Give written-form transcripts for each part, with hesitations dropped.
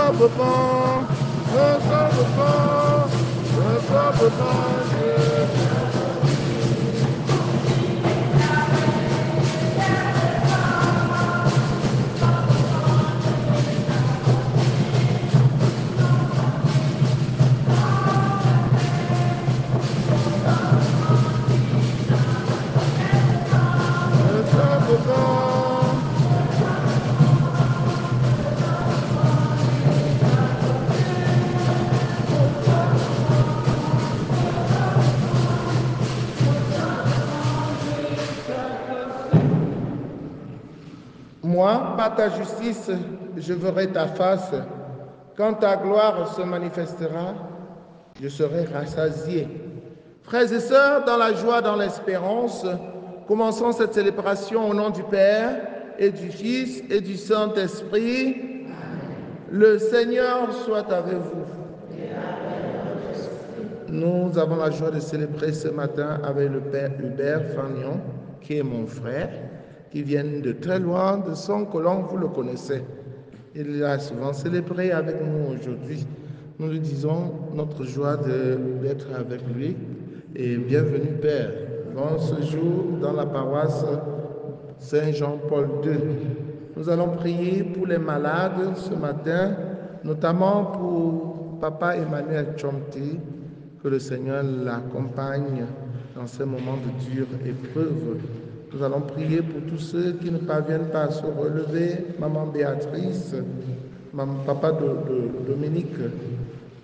sauve bon, me sauve bon, me sauve bon Dieu. Me sauve bon. Moi, par ta justice, je verrai ta face. Quand ta gloire se manifestera, je serai rassasié. Frères et sœurs, dans la joie, dans l'espérance, commençons cette célébration au nom du Père et du Fils et du Saint-Esprit. Le Seigneur soit avec vous. Nous avons la joie de célébrer ce matin avec le Père Hubert Fagnon, qui est mon frère, qui vient de très loin, de son colon, vous le connaissez. Il a souvent célébré avec nous aujourd'hui. Nous lui disons notre joie d'être avec lui et bienvenue Père. Bon séjour dans la paroisse Saint-Jean-Paul II. Nous allons prier pour les malades ce matin, notamment pour Papa Emmanuel Chomti, que le Seigneur l'accompagne dans ces moments de dure épreuve. Nous allons prier pour tous ceux qui ne parviennent pas à se relever, Maman Béatrice, Papa Dominique.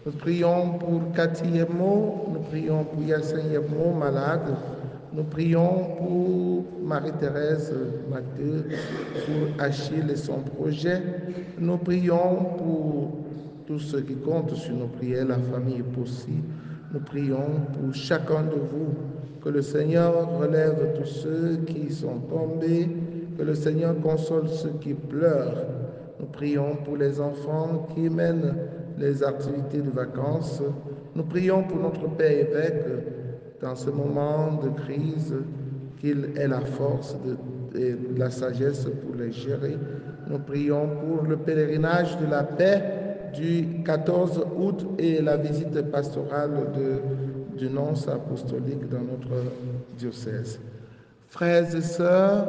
Nous prions pour Cathy Yemo, nous prions pour Yacine Yemo, malade. Nous prions pour Marie-Thérèse Mathieu, pour Achille et son projet. Nous prions pour tous ceux qui comptent sur nos prières, la famille possible. Nous prions pour chacun de vous, que le Seigneur relève tous ceux qui sont tombés, que le Seigneur console ceux qui pleurent. Nous prions pour les enfants qui mènent les activités de vacances. Nous prions pour notre Père évêque dans ce moment de crise, qu'il ait la force et la sagesse pour les gérer. Nous prions pour le pèlerinage de la paix du 14 août et la visite pastorale du nonce apostolique dans notre diocèse. Frères et sœurs,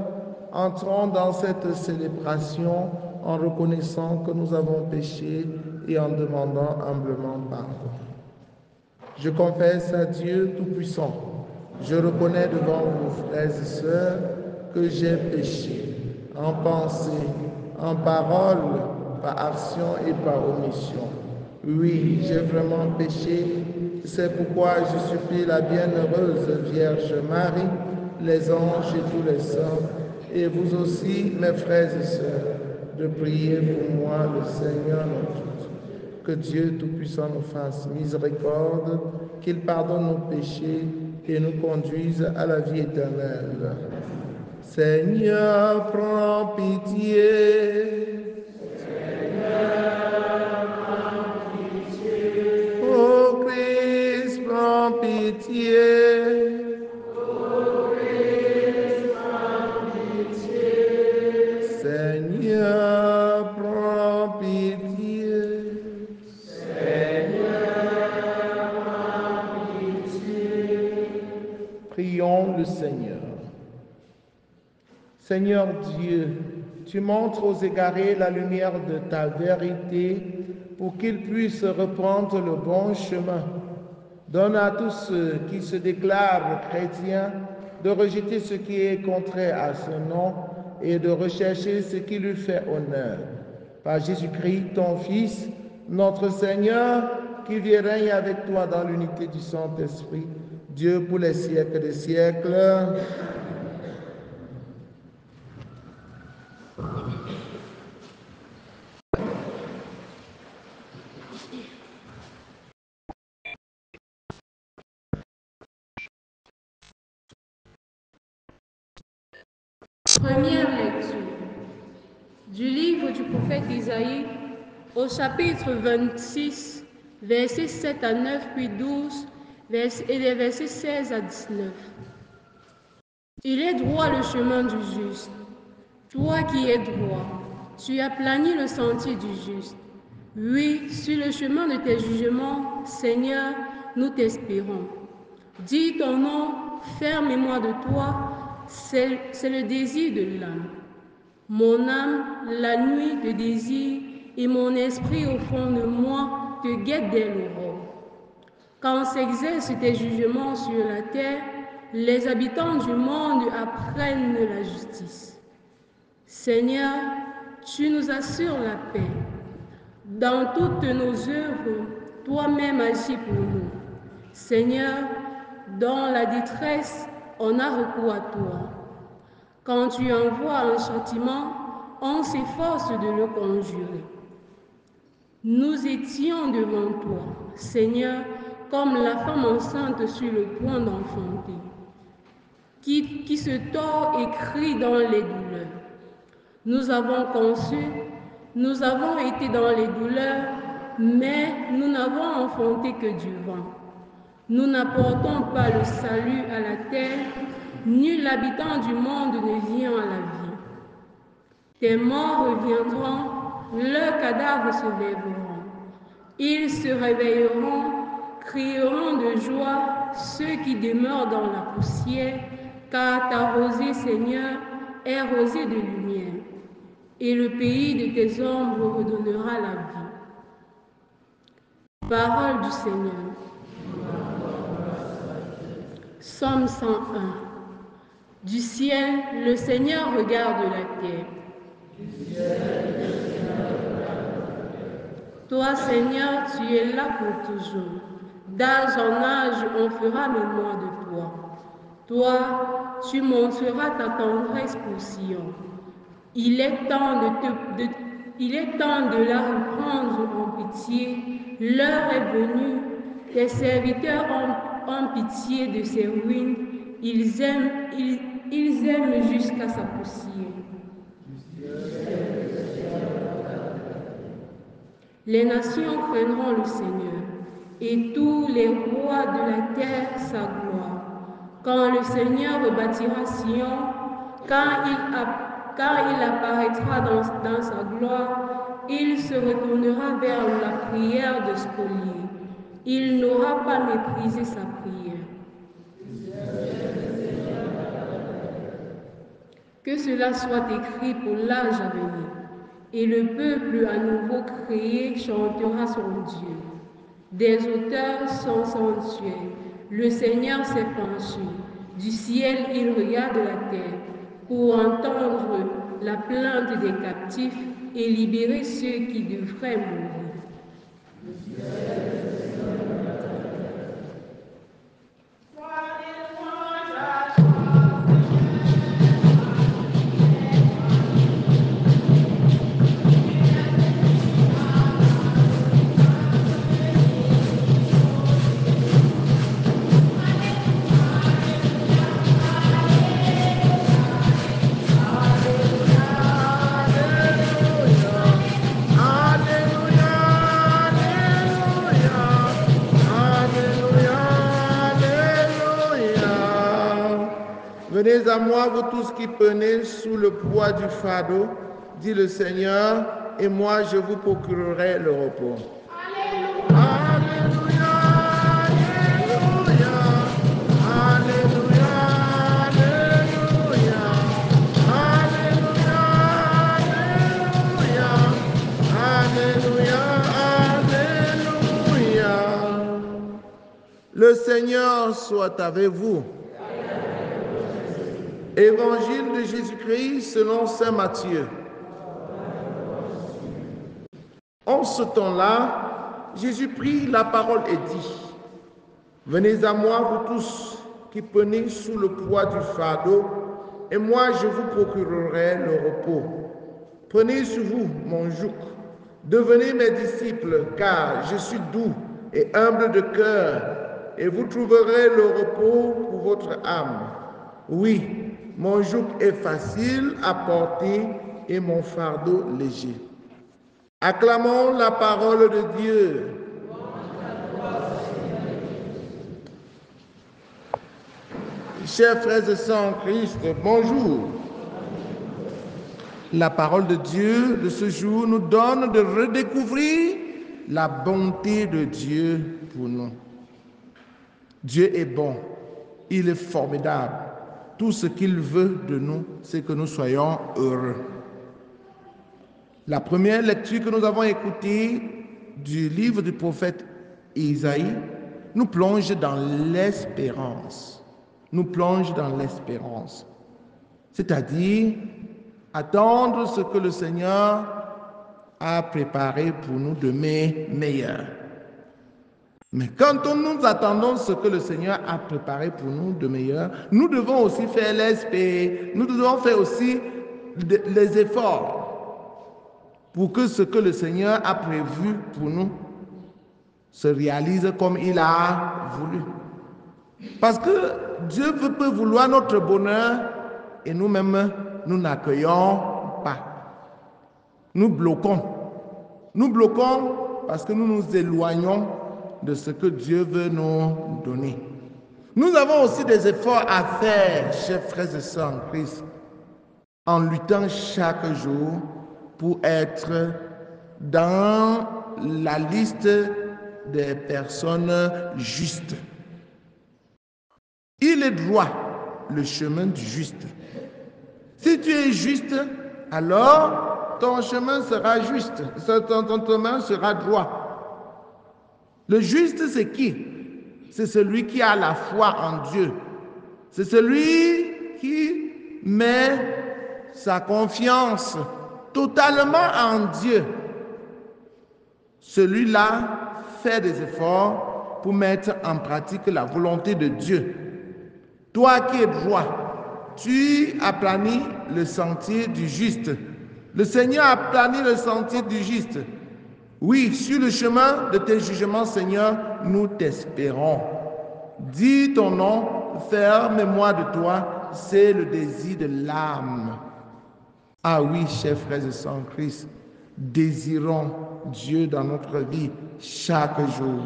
entrons dans cette célébration en reconnaissant que nous avons péché et en demandant humblement pardon. Je confesse à Dieu Tout-Puissant, je reconnais devant vous, frères et sœurs, que j'ai péché en pensée, en parole, par action et par omission. Oui, j'ai vraiment péché. C'est pourquoi je supplie la bienheureuse Vierge Marie, les anges et tous les saints, et vous aussi, mes frères et sœurs, de prier pour moi, le Seigneur notre Dieu. Que Dieu Tout-Puissant nous fasse miséricorde, qu'il pardonne nos péchés et nous conduise à la vie éternelle. Seigneur, prends pitié. Ô Christ, prends pitié. Seigneur, prends pitié. Prions le Seigneur. Seigneur Dieu, tu montres aux égarés la lumière de ta vérité pour qu'ils puissent reprendre le bon chemin. Donne à tous ceux qui se déclarent chrétiens de rejeter ce qui est contraire à ce nom et de rechercher ce qui lui fait honneur. Par Jésus-Christ, ton Fils, notre Seigneur, qui vit et règne avec toi dans l'unité du Saint-Esprit, Dieu pour les siècles des siècles. Première lecture du livre du prophète Isaïe au chapitre 26, versets 7 à 9, puis 12, et les versets 16 à 19. Il est droit le chemin du juste. Toi qui es droit, tu as plani le sentier du juste. Oui, sur le chemin de tes jugements, Seigneur, nous t'espérons. Dis ton nom, ferme-moi de toi, c'est le désir de l'âme. Mon âme, la nuit te désire, et mon esprit au fond de moi te guette dès l'aurore. Quand s'exercent tes jugements sur la terre, les habitants du monde apprennent la justice. Seigneur, tu nous assures la paix. Dans toutes nos œuvres, toi-même agis pour nous. Seigneur, dans la détresse, on a recours à toi. Quand tu envoies un châtiment, on s'efforce de le conjurer. Nous étions devant toi, Seigneur, comme la femme enceinte sur le point d'enfanter, qui se tord et crie dans les douleurs. Nous avons conçu, nous avons été dans les douleurs, mais nous n'avons enfanté que du vent. Nous n'apportons pas le salut à la terre, nul habitant du monde ne vient à la vie. Tes morts reviendront, leurs cadavres se lèveront. Ils se réveilleront, crieront de joie ceux qui demeurent dans la poussière, car ta rosée, Seigneur, est rosée de lumière, et le pays de tes ombres redonnera la vie. Parole du Seigneur. Psaume 101. Du ciel, le Seigneur regarde la terre. Toi, Seigneur, tu es là pour toujours. D'âge en âge, on fera mémoire de toi. Toi, tu montreras ta tendresse pour Sion. Il est temps de la reprendre en pitié. L'heure est venue. Tes serviteurs ont pitié de ses ruines. Ils aiment jusqu'à sa poussière. Les nations craindront le Seigneur, et tous les rois de la terre sa gloire. Quand le Seigneur rebâtira Sion, quand il apparaîtra dans sa gloire, il se retournera vers la prière de spolier. Il n'aura pas méprisé sa prière. Que cela soit écrit pour l'âge à venir. Et le peuple à nouveau créé chantera son Dieu. Des auteurs sont sanctuaires. Le Seigneur s'est penché. Du ciel, il regarde la terre pour entendre la plainte des captifs et libérer ceux qui devraient mourir. Venez à moi, vous tous qui prenez sous le poids du fardeau, dit le Seigneur, et moi je vous procurerai le repos. Alléluia, Alléluia, Alléluia, Alléluia, Alléluia, Alléluia, Alléluia, Alléluia. Le Seigneur soit avec vous. Évangile de Jésus-Christ selon saint Matthieu. En ce temps-là, Jésus prit la parole et dit, « Venez à moi, vous tous qui prenez sous le poids du fardeau, et moi je vous procurerai le repos. Prenez sur vous mon joug, devenez mes disciples, car je suis doux et humble de cœur, et vous trouverez le repos pour votre âme. Oui, mon joug est facile à porter et mon fardeau léger. » Acclamons la parole de Dieu. Chers frères et sœurs en Christ, bonjour. La parole de Dieu de ce jour nous donne de redécouvrir la bonté de Dieu pour nous. Dieu est bon, il est formidable. Tout ce qu'il veut de nous, c'est que nous soyons heureux. La première lecture que nous avons écoutée du livre du prophète Isaïe nous plonge dans l'espérance. Nous plonge dans l'espérance. C'est-à-dire attendre ce que le Seigneur a préparé pour nous de meilleur. Mais quand nous attendons ce que le Seigneur a préparé pour nous de meilleur, nous devons aussi faire l'esprit, nous devons faire aussi les efforts pour que ce que le Seigneur a prévu pour nous se réalise comme il a voulu. Parce que Dieu peut vouloir notre bonheur et nous-mêmes, nous n'accueillons pas. Nous bloquons. Nous bloquons parce que nous nous éloignons de ce que Dieu veut nous donner. Nous avons aussi des efforts à faire, chers frères et sœurs en Christ, en luttant chaque jour pour être dans la liste des personnes justes. Il est droit, le chemin du juste. Si tu es juste, alors ton chemin sera juste, ton chemin sera droit. Le juste, c'est qui? C'est celui qui a la foi en Dieu. C'est celui qui met sa confiance totalement en Dieu. Celui-là fait des efforts pour mettre en pratique la volonté de Dieu. Toi qui es droit, tu aplanis le sentier du juste. Le Seigneur aplani le sentier du juste. Oui, sur le chemin de tes jugements, Seigneur, nous t'espérons. Dis ton nom, faire mémoire de toi, c'est le désir de l'âme. Ah oui, chers frères et sœurs en Christ, désirons Dieu dans notre vie chaque jour.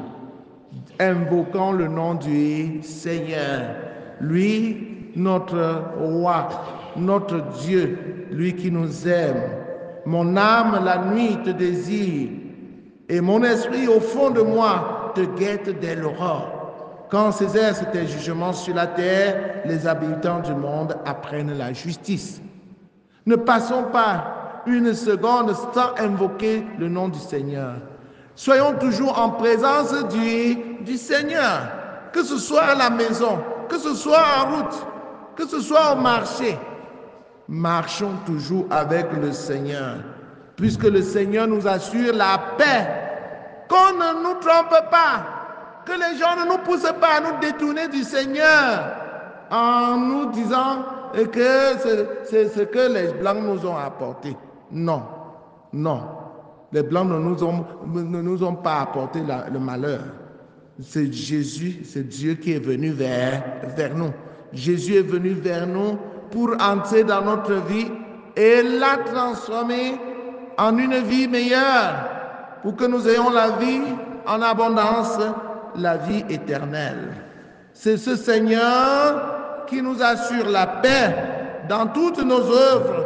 Invoquons le nom du Seigneur. Lui, notre roi, notre Dieu, lui qui nous aime. Mon âme, la nuit, te désire. Et mon esprit, au fond de moi, te guette dès l'aurore. Quand s'exercent tes jugements sur la terre, les habitants du monde apprennent la justice. Ne passons pas une seconde sans invoquer le nom du Seigneur. Soyons toujours en présence du Seigneur, que ce soit à la maison, que ce soit en route, que ce soit au marché. Marchons toujours avec le Seigneur, puisque le Seigneur nous assure la paix. Qu'on ne nous trompe pas, que les gens ne nous poussent pas à nous détourner du Seigneur en nous disant que c'est ce que les Blancs nous ont apporté. Non, non. Les Blancs ne nous ont pas apporté le malheur. C'est Jésus, c'est Dieu qui est venu vers nous. Jésus est venu vers nous pour entrer dans notre vie et la transformer en une vie meilleure, pour que nous ayons la vie en abondance, la vie éternelle. C'est ce Seigneur qui nous assure la paix dans toutes nos œuvres.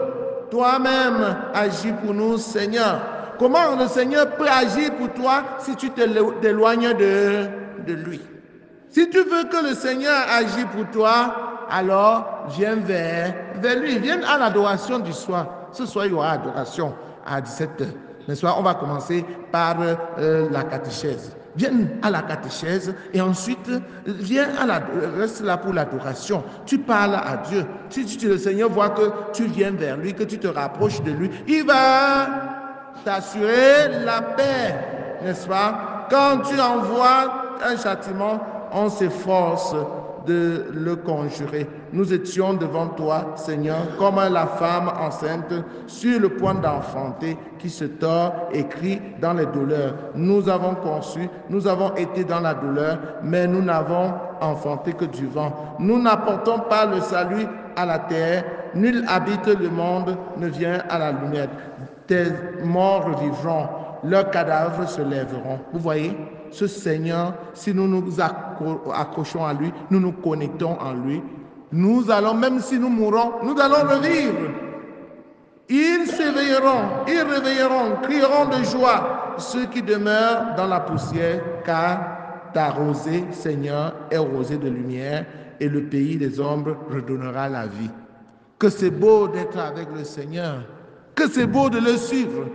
Toi-même, agis pour nous, Seigneur. Comment le Seigneur peut agir pour toi si tu t'éloignes de lui? Si tu veux que le Seigneur agisse pour toi, alors viens vers lui. Viens à l'adoration du soir. Ce soir, il y aura adoration à 17h. N'est-ce pas? On va commencer par la catéchèse. Viens à la catéchèse et ensuite reste là pour l'adoration. Tu parles à Dieu. Si le Seigneur voit que tu viens vers lui, que tu te rapproches de lui, il va t'assurer la paix, n'est-ce pas? Quand tu envoies un châtiment, on s'efforce de le conjurer. Nous étions devant toi, Seigneur, comme la femme enceinte sur le point d'enfanter qui se tord et crie dans les douleurs. Nous avons conçu, nous avons été dans la douleur, mais nous n'avons enfanté que du vent. Nous n'apportons pas le salut à la terre. Nul habite le monde ne vient à la lumière. Tes morts revivront, leurs cadavres se lèveront. Vous voyez, ce Seigneur, si nous nous accrochons à lui, nous nous connectons en lui, nous allons, même si nous mourons, nous allons revivre. Ils réveilleront, crieront de joie ceux qui demeurent dans la poussière, car ta rosée, Seigneur, est rosée de lumière et le pays des ombres redonnera la vie. Que c'est beau d'être avec le Seigneur, que c'est beau de le suivre,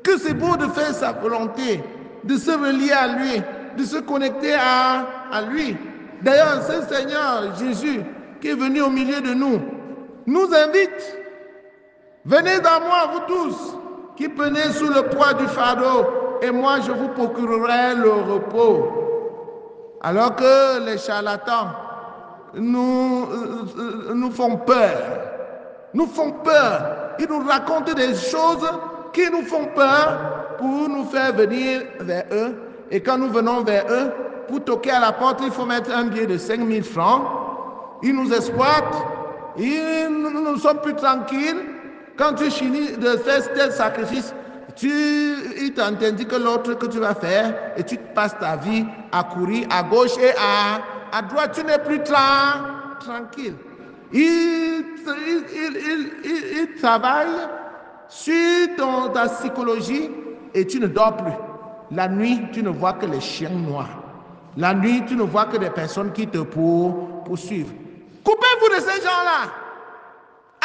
que c'est beau de faire sa volonté, de se relier à lui, de se connecter à lui. D'ailleurs, ce Seigneur Jésus qui est venu au milieu de nous, nous invite. Venez dans moi, vous tous, qui prenez sous le poids du fardeau, et moi je vous procurerai le repos. Alors que les charlatans nous font peur. Nous font peur. Ils nous racontent des choses qui nous font peur pour nous faire venir vers eux. Et quand nous venons vers eux, pour toquer à la porte, il faut mettre un billet de 5 000 francs. Ils nous exploitent. Nous ne sommes plus tranquilles. Quand tu finis de faire tel sacrifice, il t'interdit que l'autre que tu vas faire et tu passes ta vie à courir à gauche et à droite. Tu n'es plus tranquille. Il travaille sur ta psychologie et tu ne dors plus. La nuit, tu ne vois que les chiens noirs. La nuit, tu ne vois que des personnes qui te poursuivent. Coupez-vous de ces gens-là.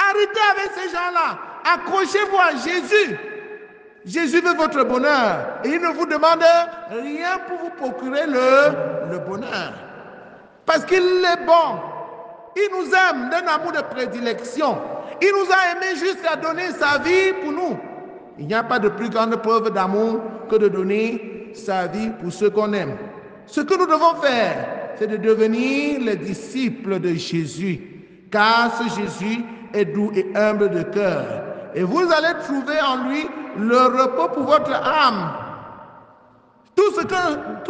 Arrêtez avec ces gens-là. Accrochez-vous à Jésus. Jésus veut votre bonheur. Et il ne vous demande rien pour vous procurer le bonheur. Parce qu'il est bon. Il nous aime d'un amour de prédilection. Il nous a aimés jusqu'à donner sa vie pour nous. Il n'y a pas de plus grande preuve d'amour que de donner sa vie pour ceux qu'on aime. Ce que nous devons faire, c'est de devenir les disciples de Jésus. Car ce Jésus est doux et humble de cœur. Et vous allez trouver en lui le repos pour votre âme. Tout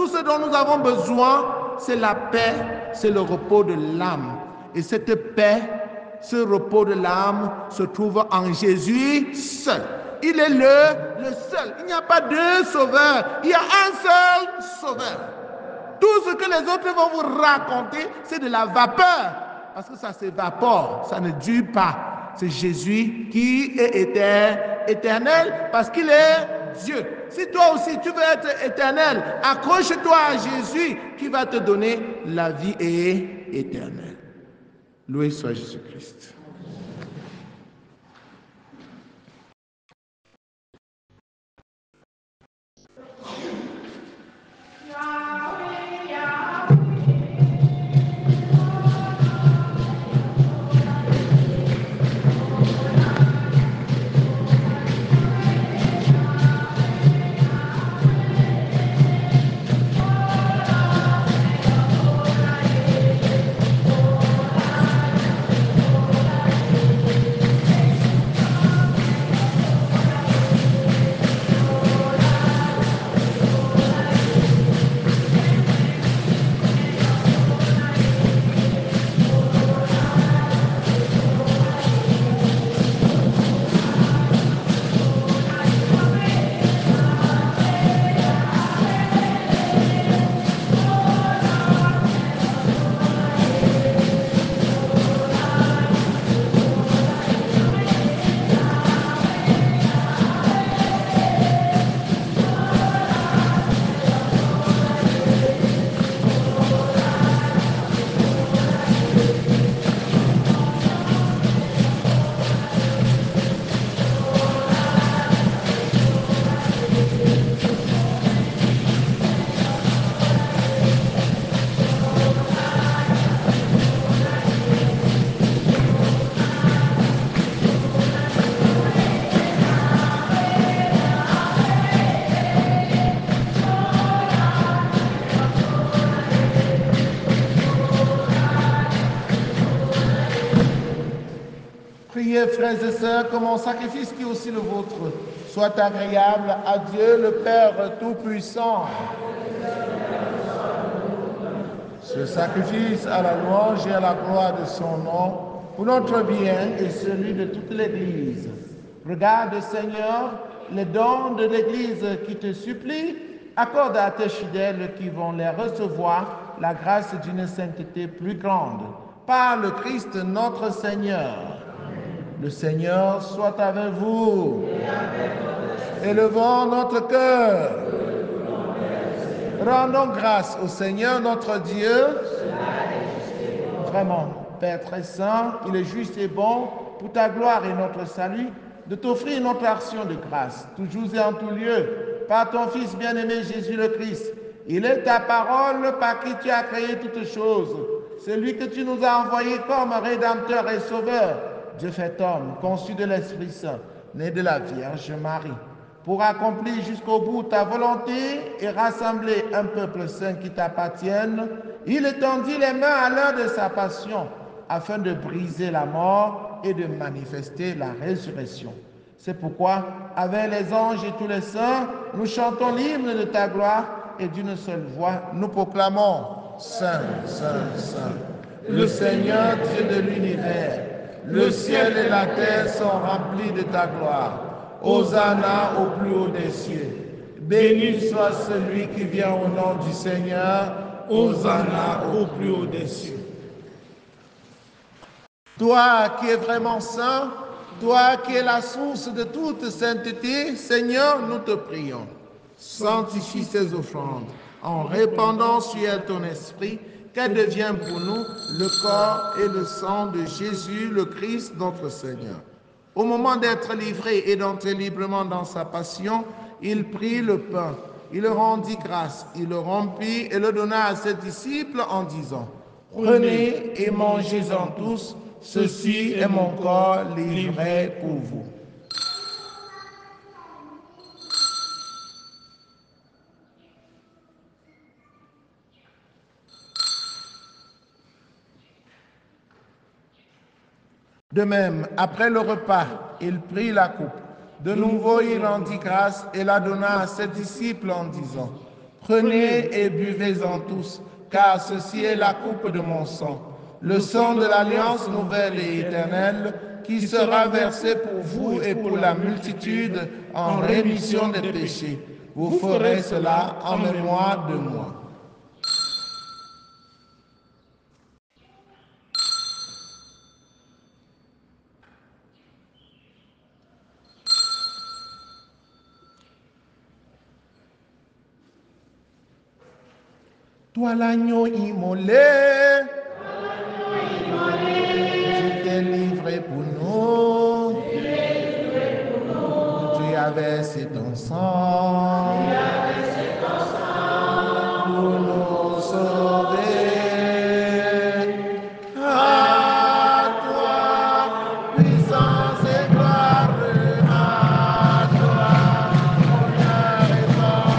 ce dont nous avons besoin, c'est la paix, c'est le repos de l'âme. Et cette paix, ce repos de l'âme se trouve en Jésus seul. Il est le seul. Il n'y a pas deux sauveurs. Il y a un seul sauveur. Tout ce que les autres vont vous raconter, c'est de la vapeur. Parce que ça s'évapore, ça ne dure pas. C'est Jésus qui est éternel parce qu'il est Dieu. Si toi aussi tu veux être éternel, accroche-toi à Jésus qui va te donner la vie éternelle. Loué soit Jésus-Christ. Priez, frères et sœurs, que mon sacrifice qui est aussi le vôtre soit agréable à Dieu le Père Tout-Puissant. Ce sacrifice à la louange et à la gloire de son nom, pour notre bien et celui de toute l'Église. Regarde, Seigneur, les dons de l'Église qui te supplient, accorde à tes fidèles qui vont les recevoir la grâce d'une sainteté plus grande. Par le Christ notre Seigneur. Le Seigneur soit avec vous. Élevons notre cœur. Rendons grâce au Seigneur notre Dieu. Vraiment, Père très saint, il est juste et bon pour ta gloire et notre salut de t'offrir notre action de grâce, toujours et en tout lieu, par ton Fils bien-aimé Jésus le Christ. Il est ta parole par qui tu as créé toutes choses. C'est lui que tu nous as envoyé comme Rédempteur et Sauveur, Dieu fait homme, conçu de l'Esprit Saint, né de la Vierge Marie, pour accomplir jusqu'au bout ta volonté et rassembler un peuple saint qui t'appartienne. Il étendit les mains à l'heure de sa passion, afin de briser la mort et de manifester la résurrection. C'est pourquoi, avec les anges et tous les saints, nous chantons l'hymne de ta gloire et d'une seule voix, nous proclamons Saint, Saint, Saint, le Seigneur Dieu de l'univers. Le ciel et la terre sont remplis de ta gloire. Hosanna au plus haut des cieux. Béni soit celui qui vient au nom du Seigneur. Hosanna au plus haut des cieux. Toi qui es vraiment saint, toi qui es la source de toute sainteté, Seigneur, nous te prions. Sanctifie ces offrandes en répandant sur elles ton esprit, qu'elles deviennent pour nous le corps et le sang de Jésus, le Christ, notre Seigneur. Au moment d'être livré et d'entrer librement dans sa passion, il prit le pain, il rendit grâce, il le rompit et le donna à ses disciples en disant, « Prenez et mangez-en tous, ceci est mon corps livré pour vous. » De même, après le repas, il prit la coupe. De nouveau, il rendit grâce et la donna à ses disciples en disant, « Prenez et buvez-en tous, car ceci est la coupe de mon sang, le sang de l'alliance nouvelle et éternelle, qui sera versé pour vous et pour la multitude en rémission des péchés. Vous ferez cela en mémoire de moi. » Toi l'agneau immolé, tu t'es livré pour nous, tu as versé ton sang pour nous sauver. À toi, puissance et gloire, à toi, honneur et force.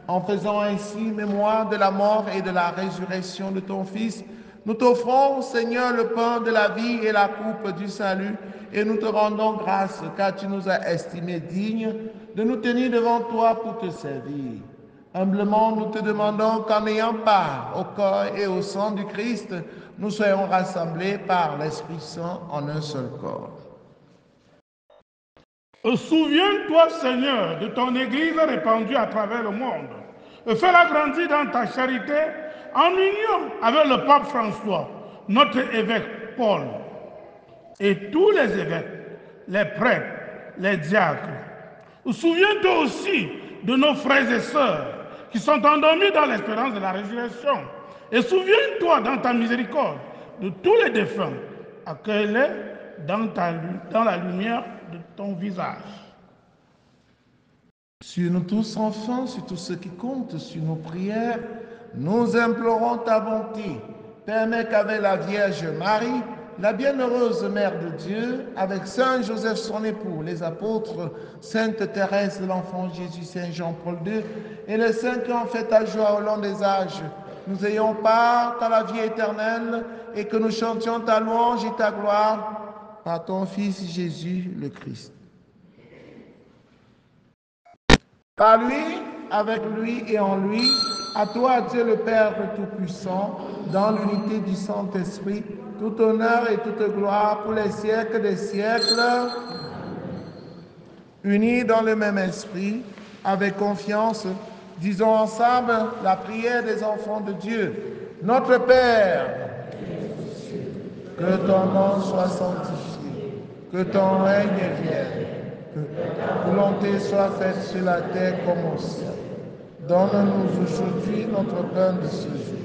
En faisant ainsi mémoire de la mort et de la résurrection de ton Fils, nous t'offrons, Seigneur, le pain de la vie et la coupe du salut, et nous te rendons grâce, car tu nous as estimés dignes de nous tenir devant toi pour te servir. Humblement, nous te demandons qu'en ayant part au corps et au sang du Christ, nous soyons rassemblés par l'Esprit Saint en un seul corps. Souviens-toi, Seigneur, de ton Église répandue à travers le monde. Fais-la grandir dans ta charité en union avec le pape François, notre évêque Paul, et tous les évêques, les prêtres, les diacres. Souviens-toi aussi de nos frères et sœurs qui sont endormis dans l'espérance de la résurrection. Et souviens-toi dans ta miséricorde de tous les défunts. Accueille-les dans la lumière de ton visage. Sur nous tous, enfants, sur tous ceux qui comptent sur nos prières, nous implorons ta bonté. Permets qu'avec la Vierge Marie, la bienheureuse Mère de Dieu, avec Saint Joseph son époux, les apôtres, Sainte Thérèse de l'Enfant Jésus, Saint Jean-Paul II, et les saints qui ont fait ta joie au long des âges, nous ayons part à la vie éternelle et que nous chantions ta louange et ta gloire par ton Fils Jésus le Christ. Par lui, avec lui et en lui, à toi, Dieu le Père Tout-Puissant, dans l'unité du Saint-Esprit, tout honneur et toute gloire pour les siècles des siècles, unis dans le même esprit, avec confiance, Disons ensemble la prière des enfants de Dieu. Notre Père, que ton nom soit sanctifié, que ton règne vienne, que ta volonté soit faite sur la terre comme au ciel. Donne-nous aujourd'hui notre pain de ce jour.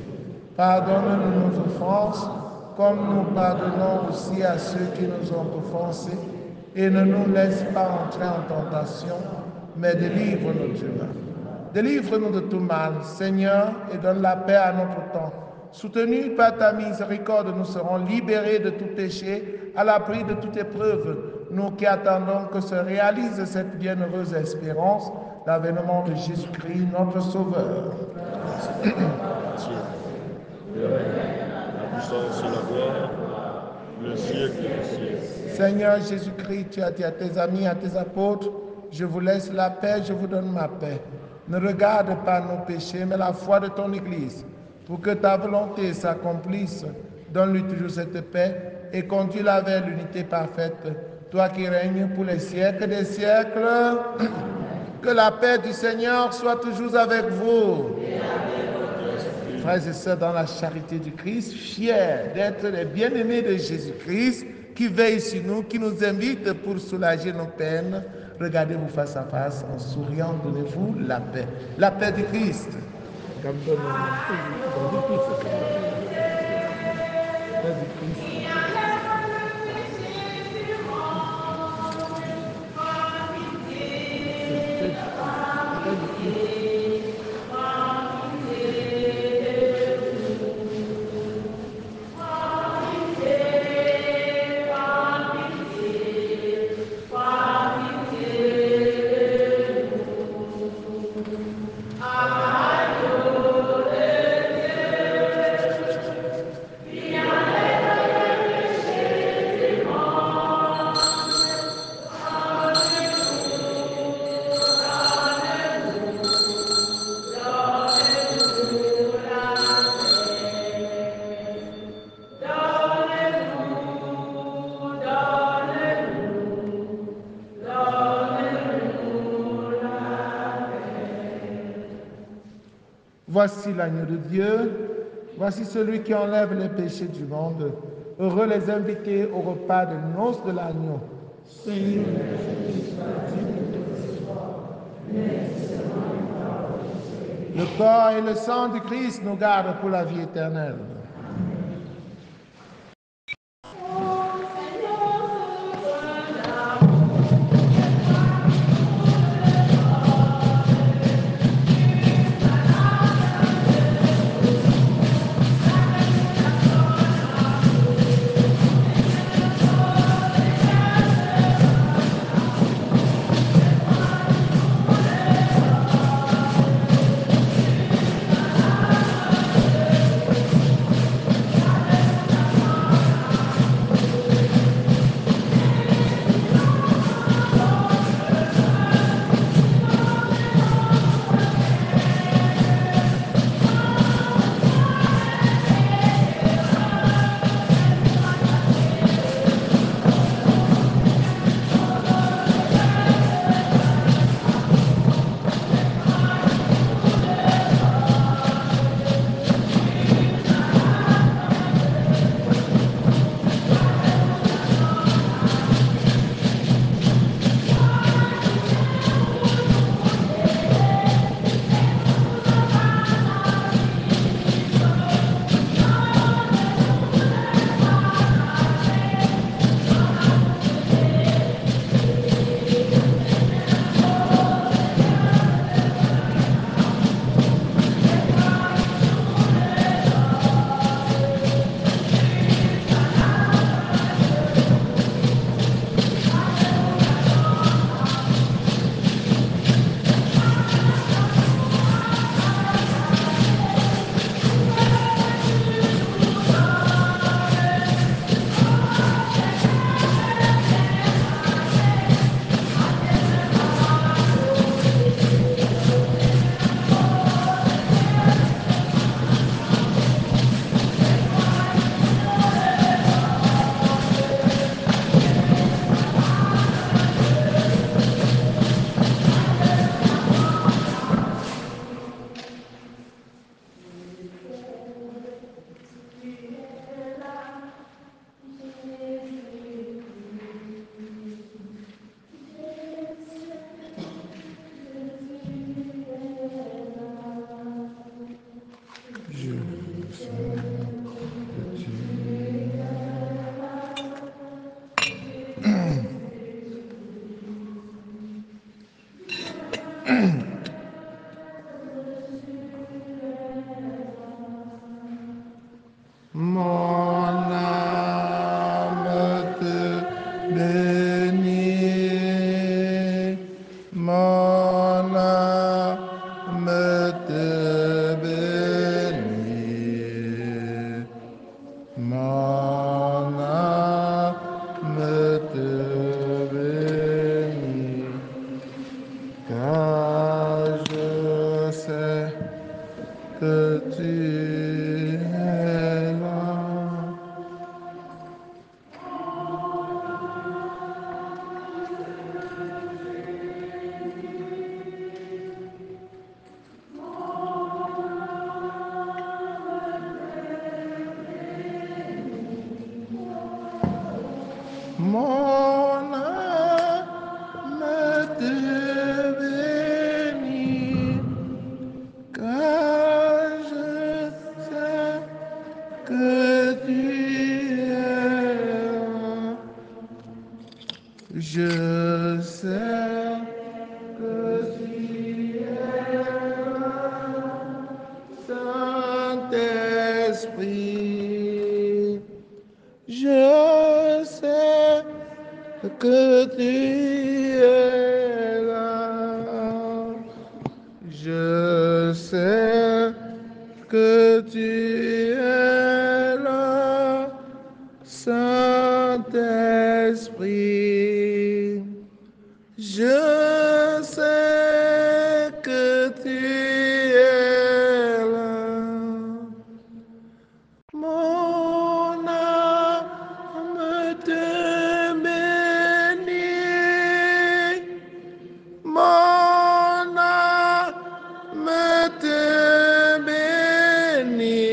Pardonne-nous nos offenses, comme nous pardonnons aussi à ceux qui nous ont offensés. Et ne nous laisse pas entrer en tentation, mais délivre-nous du mal. Délivre-nous de tout mal, Seigneur, et donne la paix à notre temps. Soutenus par ta miséricorde, nous serons libérés de tout péché, à l'abri de toute épreuve. Nous qui attendons que se réalise cette bienheureuse espérance, l'avènement de Jésus-Christ, notre Sauveur. La puissance et la gloire, le siècle des siècles. Seigneur Jésus-Christ, tu as dit à tes amis, à tes apôtres, je vous laisse la paix, je vous donne ma paix. Ne regarde pas nos péchés, mais la foi de ton Église. Pour que ta volonté s'accomplisse, donne-lui toujours cette paix et conduis-la vers l'unité parfaite. Toi qui règnes pour les siècles des siècles, que la paix du Seigneur soit toujours avec vous. Frères et sœurs, dans la charité du Christ, fiers d'être les bien-aimés de Jésus-Christ, qui veille sur nous, qui nous invite pour soulager nos peines. Regardez-vous face à face, en souriant, donnez-vous la paix. La paix du Christ. La paix du Christ. Voici l'agneau de Dieu, voici celui qui enlève les péchés du monde. Heureux les invités au repas de noces de l'agneau. Seigneur, le corps et le sang du Christ nous gardent pour la vie éternelle. Mon âme te bénit. Mon âme te bénit. Mon âme te bénit. Car je sais que tu es là. Mon âme te bénit, car je sais que tu es là. Je sais que tu es là, Saint-Esprit. Je sais que tu es là. Je sais que tu es là, Saint-Esprit. Je sais que tu es là. Mon âme te bénit. Mon âme te bénit.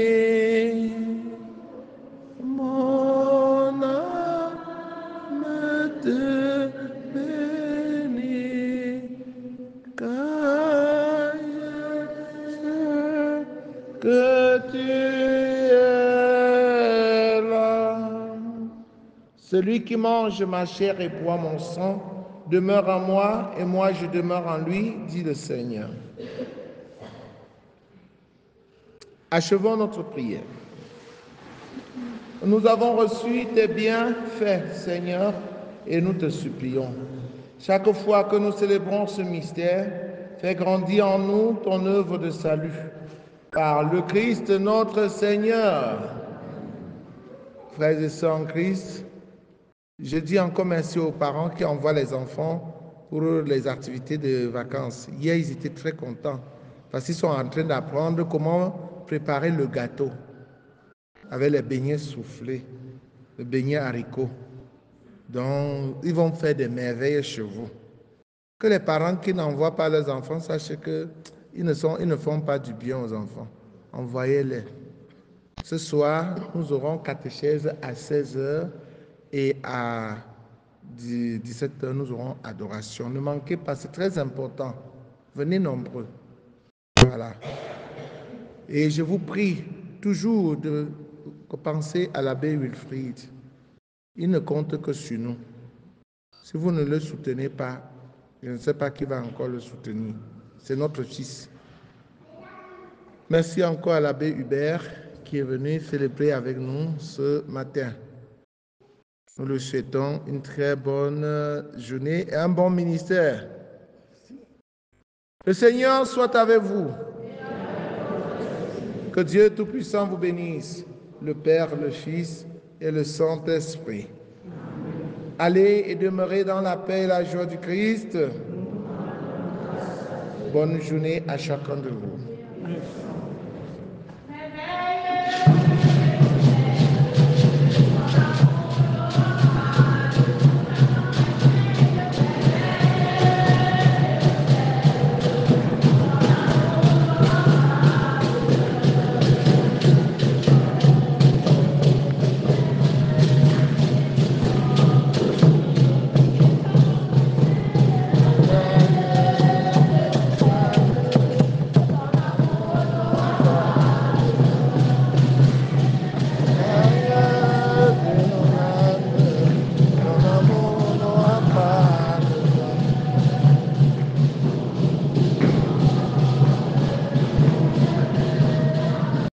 Mon âme te bénit. Car je sais que tu es là. Celui qui mange ma chair et boit mon sang demeure en moi et moi je demeure en lui, dit le Seigneur. Achevons notre prière. Nous avons reçu tes bienfaits, Seigneur, et nous te supplions. Chaque fois que nous célébrons ce mystère, fais grandir en nous ton œuvre de salut. Par le Christ notre Seigneur. Frères et sœurs en Christ, je dis encore merci aux parents qui envoient les enfants pour les activités de vacances. Hier, ils étaient très contents parce qu'ils sont en train d'apprendre comment préparer le gâteau avec les beignets soufflés, les beignets haricots. Donc, ils vont faire des merveilles chez vous. Que les parents qui n'envoient pas leurs enfants sachent qu'ils ne font pas du bien aux enfants. Envoyez-les. Ce soir, nous aurons catéchèse à 16h et à 17h, nous aurons adoration. Ne manquez pas, c'est très important. Venez nombreux. Voilà. Et je vous prie toujours de penser à l'abbé Wilfrid. Il ne compte que sur nous. Si vous ne le soutenez pas, je ne sais pas qui va encore le soutenir. C'est notre fils. Merci encore à l'abbé Hubert qui est venu célébrer avec nous ce matin. Nous lui souhaitons une très bonne journée et un bon ministère. Le Seigneur soit avec vous. Que Dieu Tout-Puissant vous bénisse, le Père, le Fils et le Saint-Esprit. Allez et demeurez dans la paix et la joie du Christ. Bonne journée à chacun de vous.